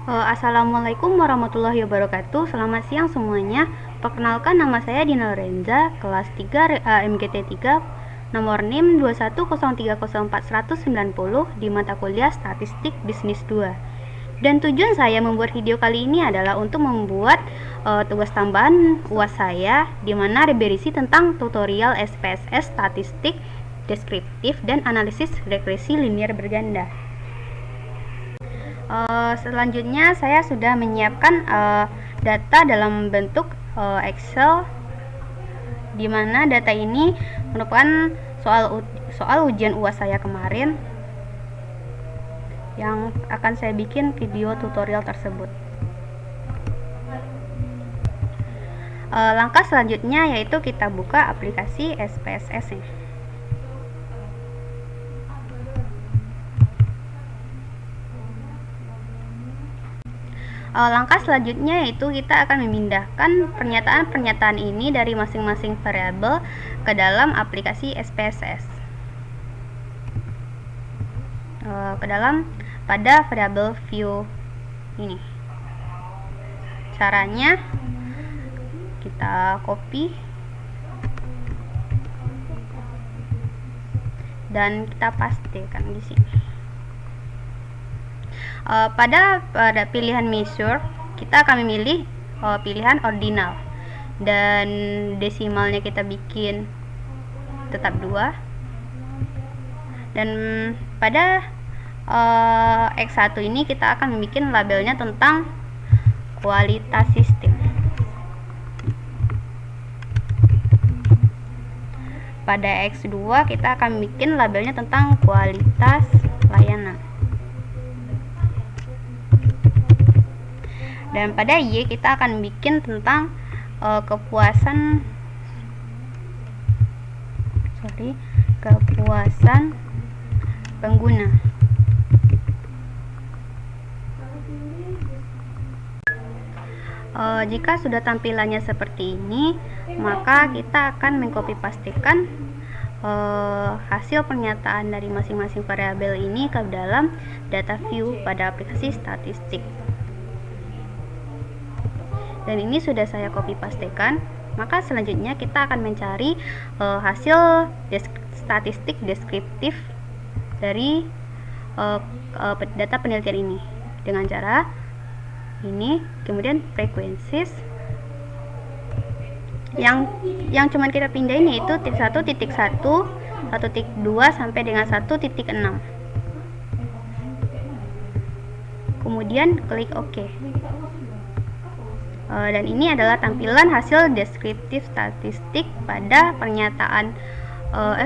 Assalamualaikum warahmatullahi wabarakatuh. Selamat siang semuanya. Perkenalkan, nama saya Dina Lorenza, kelas 3 MGT 3, nomor NIM 210304190 di mata kuliah Statistik Bisnis 2. Dan tujuan saya membuat video kali ini adalah untuk membuat tugas tambahan UAS saya, di mana berisi tentang tutorial SPSS statistik deskriptif dan analisis regresi linear berganda. Selanjutnya saya sudah menyiapkan data dalam bentuk Excel, di mana data ini merupakan soal ujian UAS saya kemarin yang akan saya bikin video tutorial tersebut. Langkah selanjutnya yaitu kita buka aplikasi SPSS nya. Langkah selanjutnya yaitu kita akan memindahkan pernyataan-pernyataan ini dari masing-masing variabel ke dalam aplikasi SPSS, ke dalam pada variabel view ini. Caranya kita copy dan kita pastekan di sini. Pada pilihan measure kita akan memilih pilihan ordinal, dan desimalnya kita bikin tetap 2, dan pada X1 ini kita akan membuat labelnya tentang kualitas sistem. Pada X2 kita akan bikin labelnya tentang kualitas layanan. Dan pada Y kita akan bikin tentang kepuasan pengguna. Jika sudah tampilannya seperti ini, maka kita akan mengcopy pastekan hasil pernyataan dari masing-masing variabel ini ke dalam data view pada aplikasi statistik. Dan ini sudah saya copy pastekan. Maka selanjutnya kita akan mencari hasil statistik deskriptif dari data penelitian ini dengan cara ini. Kemudian frekuensis yang cuman kita pindahin yaitu 1.1, 1.2 sampai dengan 1.6. Kemudian klik OK. Dan ini adalah tampilan hasil deskriptif statistik pada pernyataan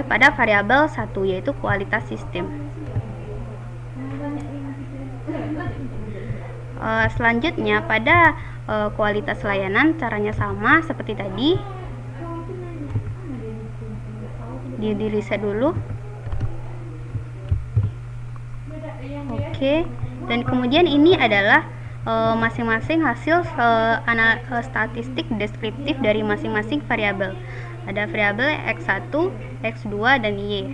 pada variabel 1, yaitu kualitas sistem. Selanjutnya pada kualitas layanan, caranya sama seperti tadi. Di reset dulu. Oke. Dan kemudian ini adalah masing-masing hasil statistik deskriptif dari masing-masing variabel. Ada variabel X1, X2, dan Y.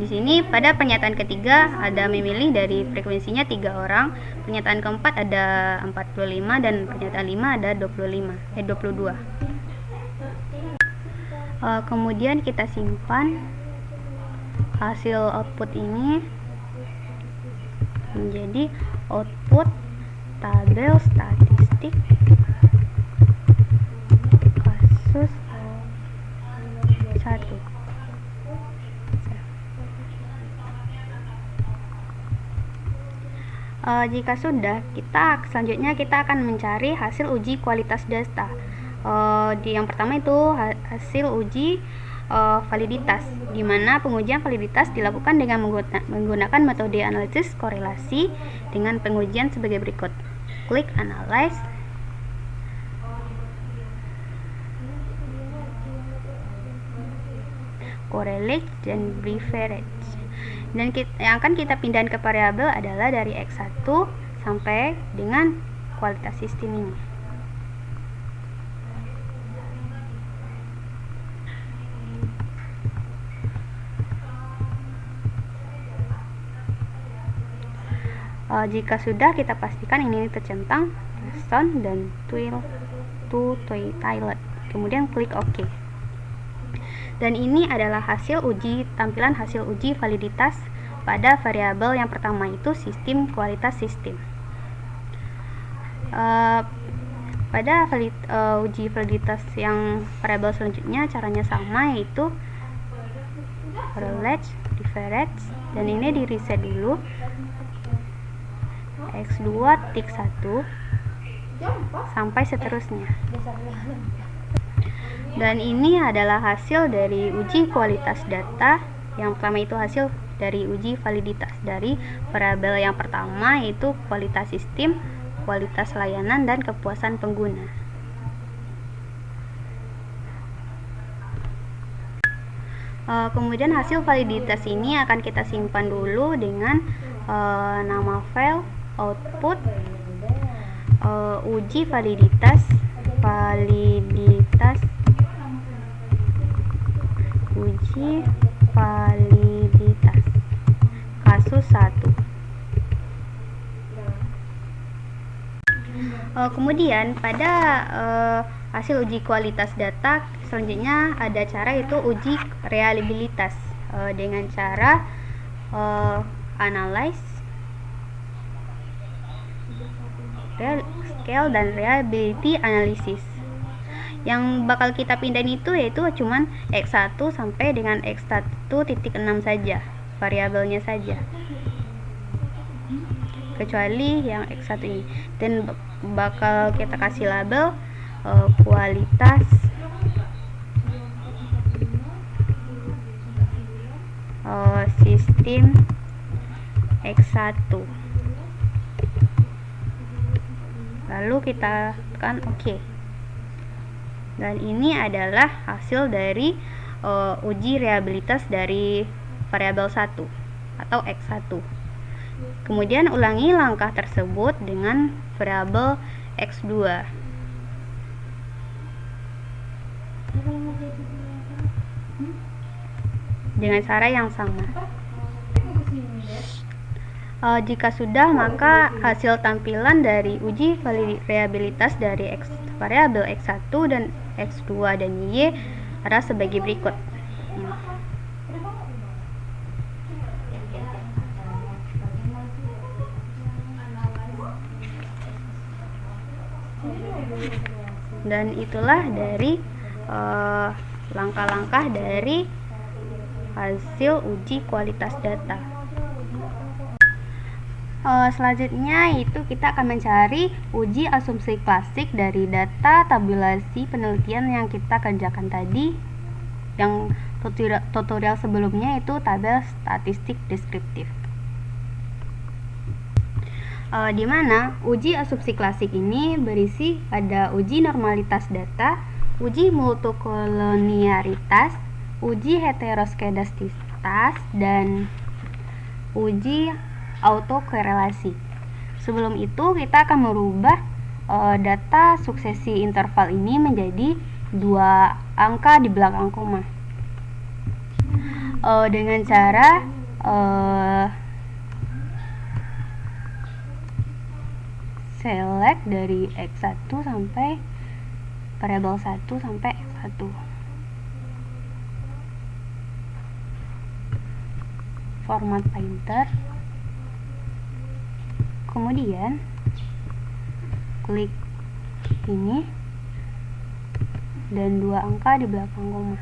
Di sini pada pernyataan ketiga ada memilih dari frekuensinya 3 orang, pernyataan keempat ada 45, dan pernyataan 5 ada 22. Kemudian kita simpan hasil output ini menjadi output tabel statistik kasus 1. Jika sudah, selanjutnya kita akan mencari hasil uji kualitas data. Yang pertama itu hasil uji validitas, di mana pengujian validitas dilakukan dengan menggunakan metode analisis korelasi dengan pengujian sebagai berikut. Klik Analyze. Correlate dan Beverage. Dan yang akan kita pindahkan ke variabel adalah dari X1 sampai dengan kualitas sistem ini. Jika sudah, kita pastikan ini tercentang sound dan to toilet, kemudian klik OK. Dan ini adalah tampilan hasil uji validitas pada variabel yang pertama, itu sistem kualitas sistem. Pada uji validitas yang variabel selanjutnya caranya sama, yaitu relate, difference, dan ini di reset dulu, x2 tik 1 sampai seterusnya. Dan ini adalah hasil dari uji kualitas data. Yang pertama itu hasil dari uji validitas dari variabel yang pertama, yaitu kualitas sistem, kualitas layanan, dan kepuasan pengguna. Kemudian hasil validitas ini akan kita simpan dulu dengan nama file output uji validitas uji validitas kasus 1. Kemudian pada hasil uji kualitas data selanjutnya ada cara, itu uji reliabilitas dengan cara analyze, scale, dan reliability analysis. Yang bakal kita pindahin itu yaitu cuman x1 sampai dengan x1.6 saja, variabelnya saja, kecuali yang x1 ini. Dan bakal kita kasih label kualitas sistem x1, lalu kita tekan OK. Dan ini adalah hasil dari uji reliabilitas dari variabel 1 atau x1. Kemudian ulangi langkah tersebut dengan variabel x2. Dengan cara yang sama. Jika sudah, maka hasil tampilan dari uji reliabilitas dari variabel x1 dan x2 dan y adalah sebagai berikut. Dan itulah dari langkah-langkah dari hasil uji kualitas data. Selanjutnya itu kita akan mencari uji asumsi klasik dari data tabulasi penelitian yang kita kerjakan tadi. Yang tutorial sebelumnya itu tabel statistik deskriptif. Di mana uji asumsi klasik ini berisi pada uji normalitas data, uji multikolonialitas, uji heteroskedastisitas, dan uji autokorelasi. Sebelum itu kita akan merubah data suksesi interval ini menjadi 2 angka di belakang koma dengan cara select dari x1 sampai variabel 1 sampai x1. Format painter, kemudian klik ini dan 2 angka di belakang koma.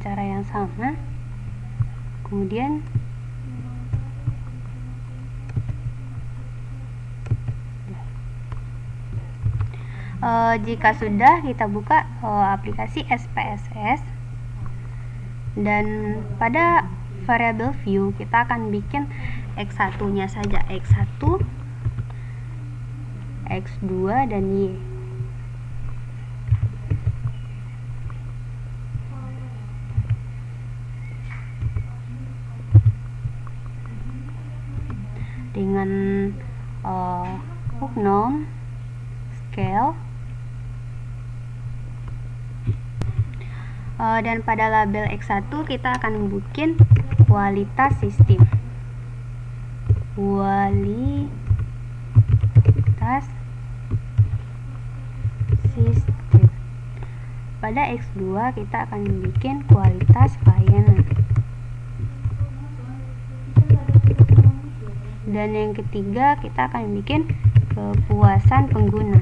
Cara yang sama, kemudian jika sudah, kita buka aplikasi SPSS, dan pada variable view kita akan bikin x1 nya saja, x1, x2, dan y. Dengan hook nom, scale, Dan pada label X1 kita akan bikin kualitas sistem. Kualitas sistem. Pada X2 kita akan bikin kualitas pelayanan. Dan yang ketiga kita akan bikin kepuasan pengguna.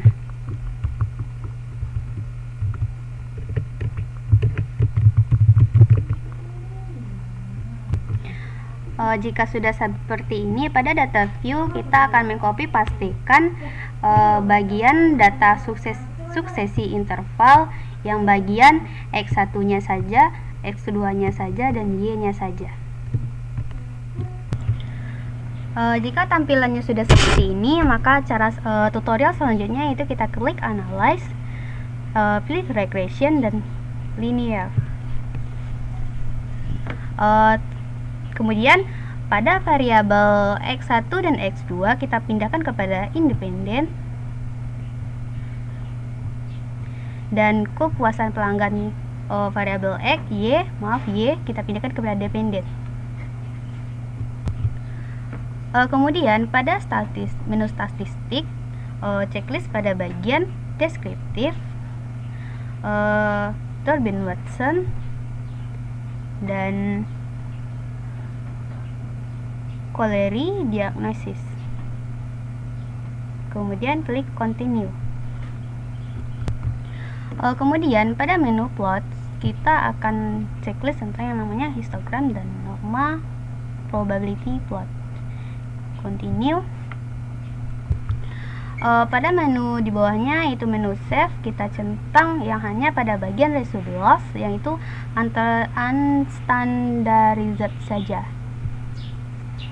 Jika sudah seperti ini, pada data view kita akan mengcopy pastikan bagian data suksesi interval yang bagian X1-nya saja, X2-nya saja, dan Y-nya saja. Jika tampilannya sudah seperti ini, maka cara tutorial selanjutnya itu kita klik Analyze, pilih Regression dan Linear. Kemudian pada variabel X1 dan X2 kita pindahkan kepada independen, dan kepuasan pelanggan variabel Y kita pindahkan kepada dependen. Kemudian pada menu statistik, checklist pada bagian deskriptif, Durbin-Watson, dan Collery diagnosis. Kemudian klik continue. Kemudian pada menu plot kita akan checklist tentang yang namanya histogram dan norma probability plot. Continue. Pada menu di bawahnya itu menu save, kita centang yang hanya pada bagian residuals, yaitu unstandarized saja.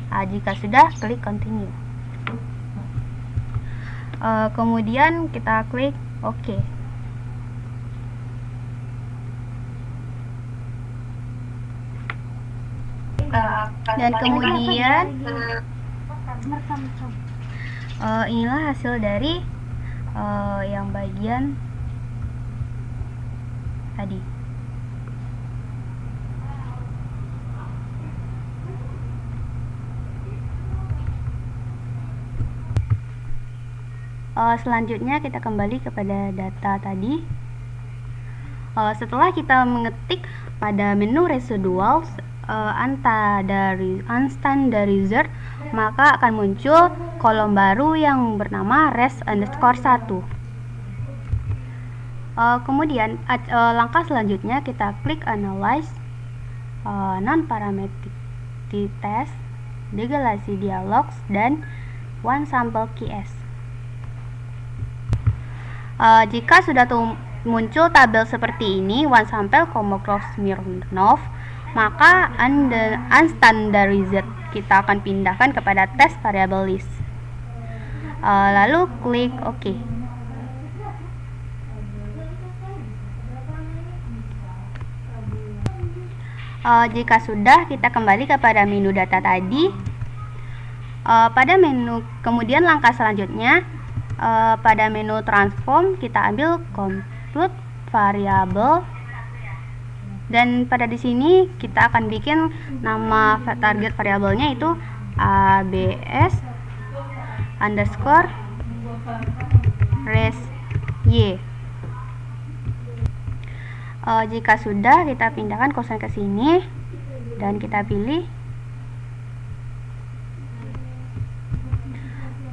Jika sudah, klik continue. Kemudian kita klik OK. Dan kemudian inilah hasil dari yang bagian tadi. Selanjutnya kita kembali kepada data tadi. Setelah kita mengetik pada menu residuals unstandarized, maka akan muncul kolom baru yang bernama res_1. Kemudian langkah selanjutnya kita klik Analyze, Non-Parametric Test, Degalasi Dialogs, dan One Sample KS. Jika sudah muncul tabel seperti ini, one sample, Kolmogorov-Smirnov, maka unstandarized kita akan pindahkan kepada test variable list. Lalu klik OK. Jika sudah, kita kembali kepada menu data tadi. Pada menu kemudian langkah selanjutnya, pada menu transform kita ambil compute variable, dan pada di sini kita akan bikin nama target variabelnya itu abs underscore res y. Jika sudah, kita pindahkan kosan ke sini dan kita pilih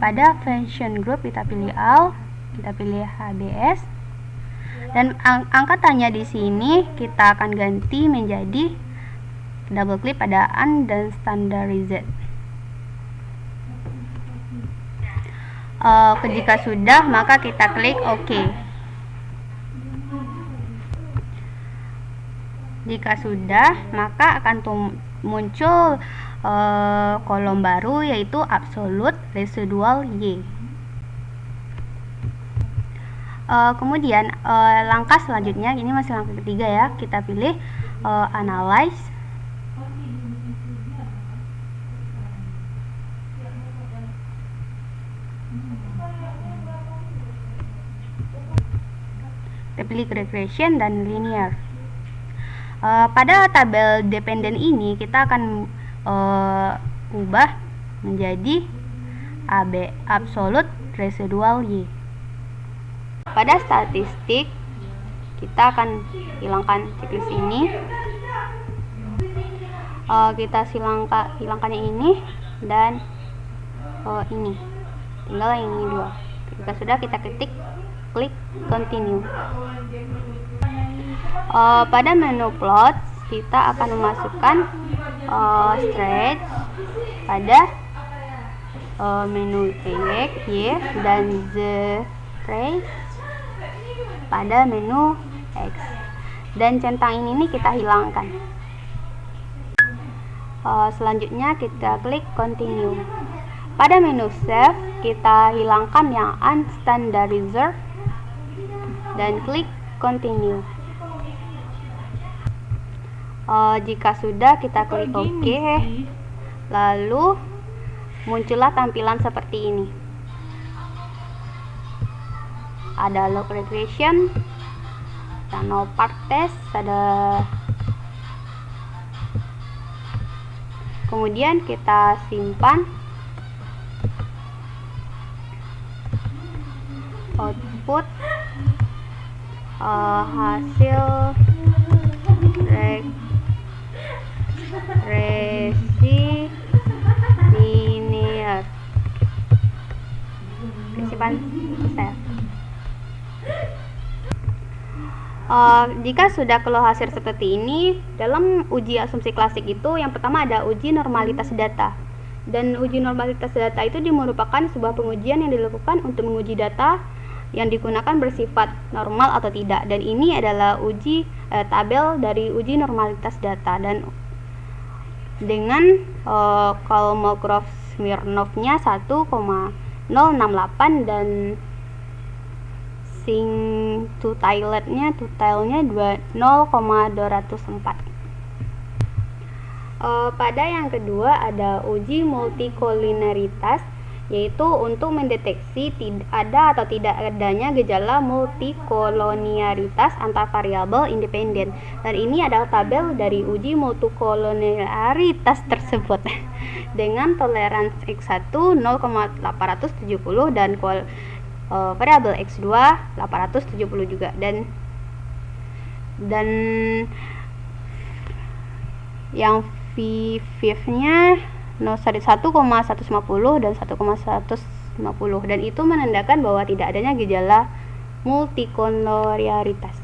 pada function group, kita pilih all, kita pilih HBS, dan angkatannya di sini kita akan ganti menjadi double klik pada unstandarized. Jika sudah, maka kita klik OK. Jika sudah, maka akan muncul kolom baru, yaitu absolute residual Y. Kemudian langkah selanjutnya, ini masih langkah ketiga ya, kita pilih Analyze, kita pilih Regression dan Linear. Pada tabel dependen ini kita akan ubah menjadi AB absolute residual Y. Pada statistik kita akan hilangkan siklus ini. Kita hilangkannya ini dan ini, tinggal yang ini dua. Jika sudah, kita klik continue. Pada menu plot kita akan memasukkan stretch pada menu X, Y, dan Z ray pada menu X, dan centang ini kita hilangkan. Selanjutnya kita klik continue. Pada menu save kita hilangkan yang unstandarized dan klik continue. Jika sudah, kita klik OK, lalu muncullah tampilan seperti ini. Ada log regression, ada no part test, kemudian kita simpan output hasil regresi linear. Simpan save. Jika sudah keluar hasil seperti ini, dalam uji asumsi klasik itu yang pertama ada uji normalitas data. Dan uji normalitas data itu merupakan sebuah pengujian yang dilakukan untuk menguji data yang digunakan bersifat normal atau tidak. Dan ini adalah tabel dari uji normalitas data, dan dengan Kolmogorov-Smirnov-nya 1,068 dan totalnya 0,204. Pada yang kedua ada uji multikoliniaritas, yaitu untuk mendeteksi ada atau tidak adanya gejala multikolonialitas antar variabel independen. Dan ini adalah tabel dari uji multikolonialitas tersebut dengan toleransi X1 0,870 dan variabel X2 870 juga, dan yang V5-nya 1,150 dan 1,150, dan itu menandakan bahwa tidak adanya gejala multikolonialitas.